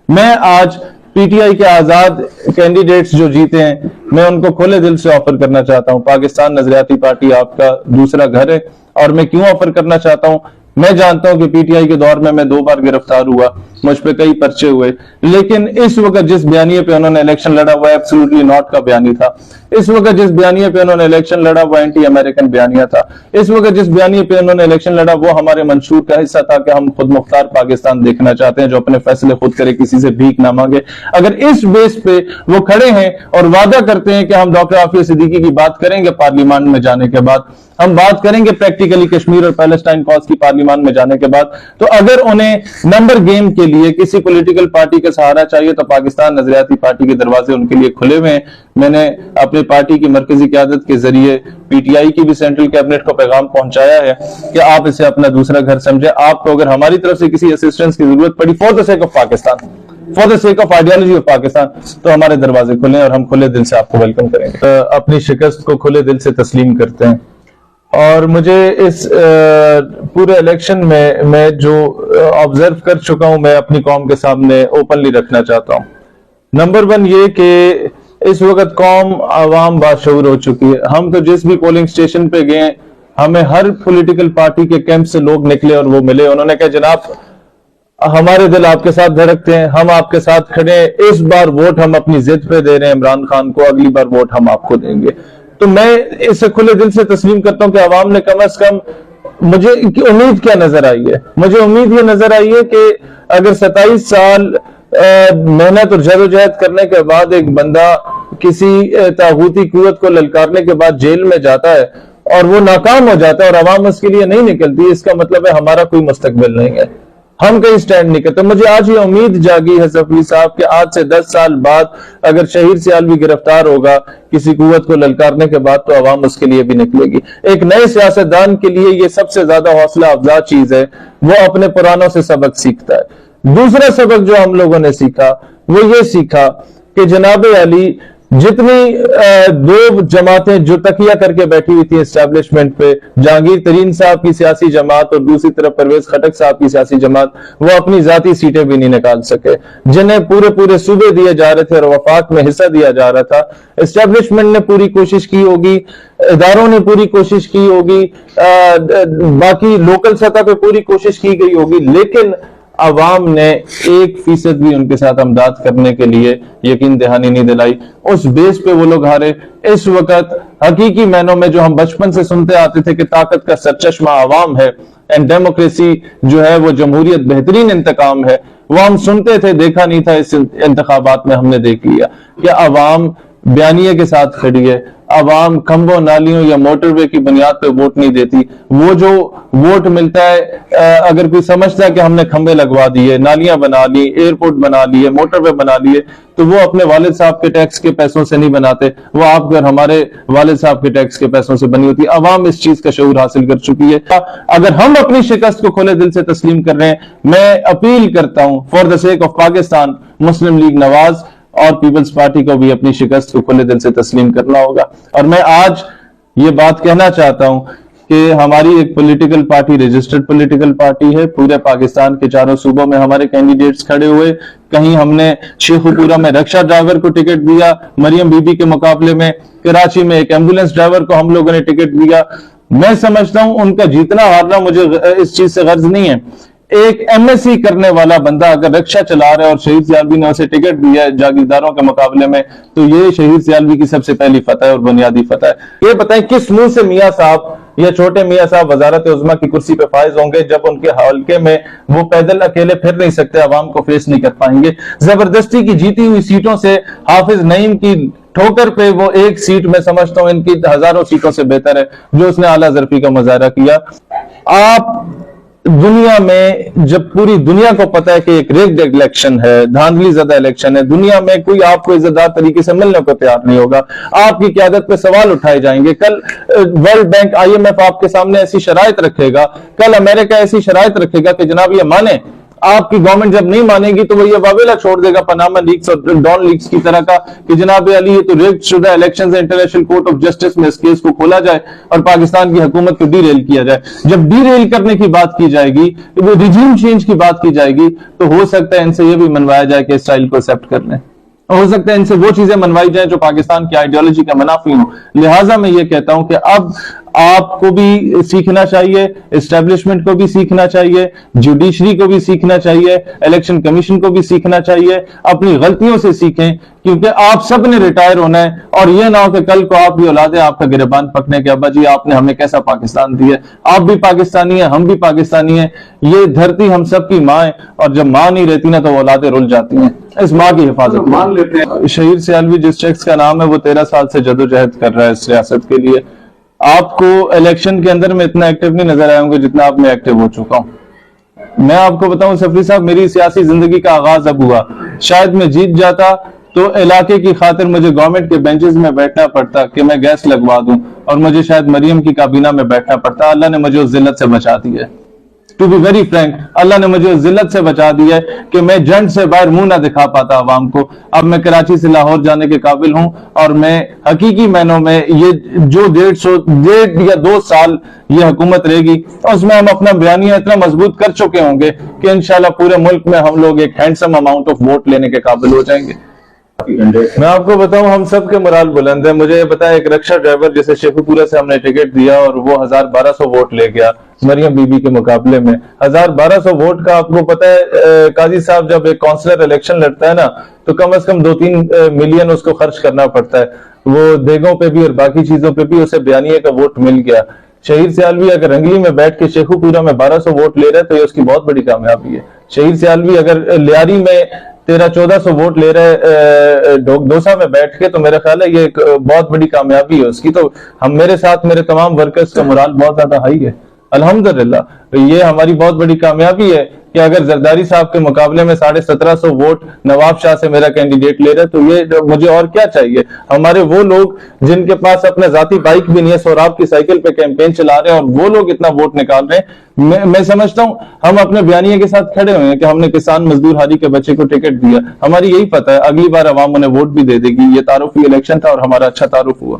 میں آج P T I کے آزاد کینڈیڈیٹس جو جیتے ہیں میں ان کو کھلے دل سے آفر کرنا چاہتا ہوں. پاکستان نظریاتی پارٹی آپ کا دوسرا گھر ہے. اور میں کیوں آفر کرنا چاہتا ہوں؟ میں جانتا ہوں کہ پی ٹی آئی کے دور میں 2 بار گرفتار ہوا, مجھ پہ کئی پرچے ہوئے, لیکن اس وقت جس بیانیے پہ انہوں نے الیکشن لڑا وہ ایبسولوٹلی ناٹ کا بیانی تھا. اس وقت جس بیانیے پہ انہوں نے الیکشن لڑا وہ اینٹی امریکن بیانیہ تھا. اس وقت جس بیانیے پہ انہوں نے الیکشن لڑا وہ ہمارے منشور کا حصہ تھا کہ ہم خود مختار پاکستان دیکھنا چاہتے ہیں جو اپنے فیصلے خود کرے, کسی سے بھیک نہ مانگے. اگر اس بیس پہ وہ کھڑے ہیں اور وعدہ کرتے ہیں کہ ہم ڈاکٹر عافیہ صدیقی کی بات کریں گے پارلیمان میں جانے کے بعد, ہم بات کریں گے پریکٹیکلی کشمیر اور پیلسٹائن کاز کی پارلیمان میں جانے کے بعد, تو اگر انہیں نمبر گیم کے لیے کسی پولیٹیکل پارٹی کا سہارا چاہیے تو پاکستان نظریاتی پارٹی کے دروازے ان کے لیے کھلے ہوئے ہیں. میں نے اپنی پارٹی کی مرکزی قیادت کے ذریعے پی ٹی آئی کی بھی سینٹرل کیبنٹ کو پیغام پہنچایا ہے کہ آپ اسے اپنا دوسرا گھر سمجھیں. آپ کو اگر ہماری طرف سے کسی اسسٹنس کی ضرورت پڑی for the sake of Pakistan, for the sake of ideology of Pakistan, تو ہمارے دروازے کھلے ہیں اور ہم کھلے دل سے آپ کو ویلکم کریں گے. اپنی شکست کو کھلے دل سے تسلیم کرتے ہیں. اور مجھے اس پورے الیکشن میں جو آبزرو کر چکا ہوں میں اپنی قوم کے سامنے اوپنلی رکھنا چاہتا ہوں. نمبر 1 یہ کہ اس وقت قوم عوام باشعور ہو چکی ہے. ہم تو جس بھی پولنگ سٹیشن پہ گئے ہمیں ہر پولیٹیکل پارٹی کے کیمپ سے لوگ نکلے اور وہ ملے. انہوں نے کہا جناب ہمارے دل آپ کے ساتھ دھڑکتے ہیں, ہم آپ کے ساتھ کھڑے ہیں, اس بار ووٹ ہم اپنی ضد پہ دے رہے ہیں عمران خان کو, اگلی بار ووٹ ہم آپ کو دیں گے. تو میں اسے کھلے دل سے تسلیم کرتا ہوں کہ عوام نے کم از کم, مجھے امید کیا نظر آئی ہے, مجھے امید یہ نظر آئی ہے کہ اگر 27 سال محنت اور جدوجہد کرنے کے بعد ایک بندہ کسی طاغوتی قوت کو للکارنے کے بعد جیل میں جاتا ہے اور وہ ناکام ہو جاتا ہے اور عوام اس کے لیے نہیں نکلتی, اس کا مطلب ہے ہمارا کوئی مستقبل نہیں ہے, ہم کہیں سٹینڈ نہیں کرتے. مجھے آج یہ امید جاگی ہے صفی صاحب کہ آج سے 10 سال بعد اگر شہیر سیالوی گرفتار ہوگا کسی قوت کو للکارنے کے بعد تو عوام اس کے لیے بھی نکلے گی. ایک نئے سیاستدان کے لیے یہ سب سے زیادہ حوصلہ افزا چیز ہے, وہ اپنے پرانوں سے سبق سیکھتا ہے. دوسرا سبق جو ہم لوگوں نے سیکھا وہ یہ سیکھا کہ جناب علی جتنی 2 جماعتیں جو تکیہ کر کے بیٹھی ہوئی تھی اسٹیبلشمنٹ پہ, جہانگیر ترین صاحب کی سیاسی جماعت اور دوسری طرف پرویز خٹک صاحب کی سیاسی جماعت, وہ اپنی ذاتی سیٹیں بھی نہیں نکال سکے. جنہیں پورے صوبے دیے جا رہے تھے اور وفاق میں حصہ دیا جا رہا تھا, اسٹیبلشمنٹ نے پوری کوشش کی ہوگی, اداروں نے پوری کوشش کی ہوگی, باقی لوکل سطح پہ پوری کوشش کی گئی ہوگی, لیکن عوام نے 1% بھی ان کے ساتھ امداد کرنے کے لیے یقین دہانی نہیں دلائی. اس بیس پہ وہ لوگ ہارے. اس وقت حقیقی معنوں میں جو ہم بچپن سے سنتے آتے تھے کہ طاقت کا سرچشمہ عوام ہے اینڈ ڈیموکریسی جو ہے وہ جمہوریت بہترین انتقام ہے, وہ ہم سنتے تھے, دیکھا نہیں تھا. اس انتخابات میں ہم نے دیکھ لیا کہ عوام بیانیے کے ساتھ کھڑی ہے, عوام کھمبوں نالیوں یا موٹر وے کی بنیاد پہ ووٹ نہیں دیتی. وہ جو ووٹ ملتا ہے اگر کوئی سمجھتا ہے کہ ہم نے کھمبے لگوا دیے, نالیاں بنا لی, ایئرپورٹ بنا لیے, موٹر وے بنا لیے, تو وہ اپنے والد صاحب کے ٹیکس کے پیسوں سے نہیں بناتے, وہ آپ گھر ہمارے والد صاحب کے ٹیکس کے پیسوں سے بنی ہوتی. عوام اس چیز کا شعور حاصل کر چکی ہے. اگر ہم اپنی شکست کو کھلے دل سے تسلیم کر رہے ہیں, میں اپیل کرتا ہوں for the sake of Pakistan Muslim League Nawaz اور پیپلز پارٹی کو بھی اپنی شکست کو کھلے دل سے تسلیم کرنا ہوگا. اور میں آج یہ بات کہنا چاہتا ہوں کہ ہماری ایک political party registered political party ہے. پورے پاکستان کے 4 صوبوں میں ہمارے کینڈیڈیٹس کھڑے ہوئے. کہیں ہم نے شیخو پورہ میں رکشہ ڈرائیور کو ٹکٹ دیا مریم بی بی کے مقابلے میں, کراچی میں ایک ایمبولینس ڈرائیور کو ہم لوگوں نے ٹکٹ دیا. میں سمجھتا ہوں ان کا جیتنا ہارنا مجھے اس چیز سے غرض نہیں ہے. ایک ایم ایس سی کرنے والا بندہ اگر رکشہ چلا رہا ہے اور شہید سیالوی نے اسے ٹکٹ دیا ہے جاگیرداروں کے مقابلے میں, تو یہ شہید سیالوی کی سب سے پہلی فتح ہے اور بنیادی فتح ہے. یہ بتائیں کس منہ سے میاں صاحب یا چھوٹے میاں صاحب وزارت عظمیٰ کی کرسی پہ فائز ہوں گے جب ان کے حلقے میں وہ پیدل اکیلے پھر نہیں سکتے, عوام کو فیس نہیں کر پائیں گے. زبردستی کی جیتی ہوئی سیٹوں سے حافظ نعیم کی ٹھوکر پہ وہ ایک سیٹ میں سمجھتا ہوں ان کی ہزاروں سیٹوں سے بہتر ہے جو اس نے اعلیٰ ظرفی کا مظاہرہ کیا. آپ دنیا میں جب پوری دنیا کو پتا ہے کہ ایک ریگڈ الیکشن ہے, دھاندلی زدہ الیکشن ہے, دنیا میں کوئی آپ کو عزت دار طریقے سے ملنے کو تیار نہیں ہوگا. آپ کی قیادت پہ سوال اٹھائے جائیں گے. کل world bank I M F آپ کے سامنے ایسی شرائط رکھے گا, کل امریکہ ایسی شرائط رکھے گا کہ جناب یہ مانے آپ کی گورنمنٹ جب نہیں مانے گی تو وہ یہ واویلا چھوڑ دے گا پاناما لیکس اور ڈان لیکس کی طرح کا کہ جناب علی یہ تو ریگڈ شدہ elections international court of justice میں اس کیس کو کھولا جائے اور پاکستان کی حکومت کو ڈی ریل کیا جائے. جب ڈی ریل کرنے کی بات کی جائے گی, وہ ریجیم چینج کی بات کی جائے گی, تو ہو سکتا ہے ان سے یہ بھی منوایا جائے کہ اسرائیل کو ایکسپٹ کر لیں, ہو سکتا ہے ان سے وہ چیزیں منوائی جائیں جو پاکستان کی آئیڈیالوجی کا منافی ہوں. لہٰذا میں یہ کہتا ہوں کہ اب آپ کو بھی سیکھنا چاہیے, اسٹیبلشمنٹ کو بھی سیکھنا چاہیے, جوڈیشری کو بھی سیکھنا چاہیے, الیکشن کمیشن کو بھی سیکھنا چاہیے, اپنی غلطیوں سے سیکھیں, کیونکہ آپ سب نے ریٹائر ہونا ہے. اور یہ نہ ہو کہ کل کو آپ بھی اولادیں آپ کا گریبان پکنے کے ابا جی آپ نے ہمیں کیسا پاکستان دیا. آپ بھی پاکستانی ہیں, ہم بھی پاکستانی ہیں, یہ دھرتی ہم سب کی ماں ہے, اور جب ماں نہیں رہتی نا تو وہ اولادیں رل جاتی ہیں. اس ماں کی حفاظت مان لیتے ہیں. شہیر سیالوی جس شخص کا نام ہے وہ 13 سال سے جدوجہد کر رہا ہے اس ریاست کے لیے. آپ کو الیکشن کے اندر میں اتنا ایکٹیو نہیں نظر آیا ہوں گے جتنا آپ میں ایکٹیو ہو چکا ہوں. میں آپ کو بتاؤں سفری صاحب, میری سیاسی زندگی کا آغاز اب ہوا. شاید میں جیت جاتا تو علاقے کی خاطر مجھے گورنمنٹ کے بینچز میں بیٹھنا پڑتا کہ میں گیس لگوا دوں, اور مجھے شاید مریم کی کابینہ میں بیٹھنا پڑتا. اللہ نے مجھے اس ذلت سے بچا دی ہے. ٹو بی ویری فرینک, اللہ نے مجھے اس ذلت سے بچا دی ہے کہ میں جنگ سے باہر منہ نہ دکھا پاتا عوام کو. اب میں کراچی سے لاہور جانے کے قابل ہوں, اور میں حقیقی معنوں میں یہ جو 1.5 یا 2 سال یہ حکومت رہے گی, اس میں ہم اپنا بیانیہ اتنا مضبوط کر چکے ہوں گے کہ انشاءاللہ پورے ملک میں ہم لوگ ایک ہینڈسم اماؤنٹ آف ووٹ لینے کے قابل ہو جائیں گے. میں آپ کو بتاؤں ہم سب کے مرال بلند ہے. مجھے یہ پتا ہے ایک رکشہ ڈرائیور جسے شیخو پورہ سے ہم نے ٹکٹ دیا اور وہ 1200 ووٹ لے گیا مریم بی بی کے مقابلے میں. 1200 ووٹ کا آپ کو پتا ہے قاضی صاحب جب ایک کونسلر الیکشن لڑتا ہے نا تو کم از کم 2-3 ملین اس کو خرچ کرنا پڑتا ہے. وہ دیگوں پہ بھی اور باقی چیزوں پہ بھی اسے بیانیے کا ووٹ مل گیا. شہیر سیالوی اگر رنگلی میں بیٹھ کے شیخو پورہ میں 1200 ووٹ لے رہے تو یہ اس کی بہت بڑی کامیابی ہے. شہیر سیالوی اگر لیاری میں 1300-1400 ووٹ لے رہے ڈوسا میں بیٹھ کے تو میرا خیال ہے یہ ایک بہت بڑی کامیابی ہے اس کی. تو ہم میرے ساتھ میرے تمام ورکرز کا مرال بہت زیادہ ہائی ہے الحمدللہ. یہ ہماری بہت بڑی کامیابی ہے کہ اگر زرداری صاحب کے مقابلے میں 1750 ووٹ نواب شاہ سے میرا کینڈیڈیٹ لے رہے تو یہ مجھے اور کیا چاہیے. ہمارے وہ لوگ جن کے پاس اپنے ذاتی بائک بھی نہیں ہے, سوراب کی سائیکل پہ کیمپین چلا رہے ہیں, اور وہ لوگ اتنا ووٹ نکال رہے ہیں. میں سمجھتا ہوں ہم اپنے بیانیے کے ساتھ کھڑے ہوئے ہیں کہ ہم نے کسان مزدور ہاری کے بچے کو ٹکٹ دیا. ہماری یہی پتہ ہے اگلی بار عوام انہیں ووٹ بھی دے دے گی. یہ تعارفی الیکشن تھا اور ہمارا اچھا تعارف ہوا.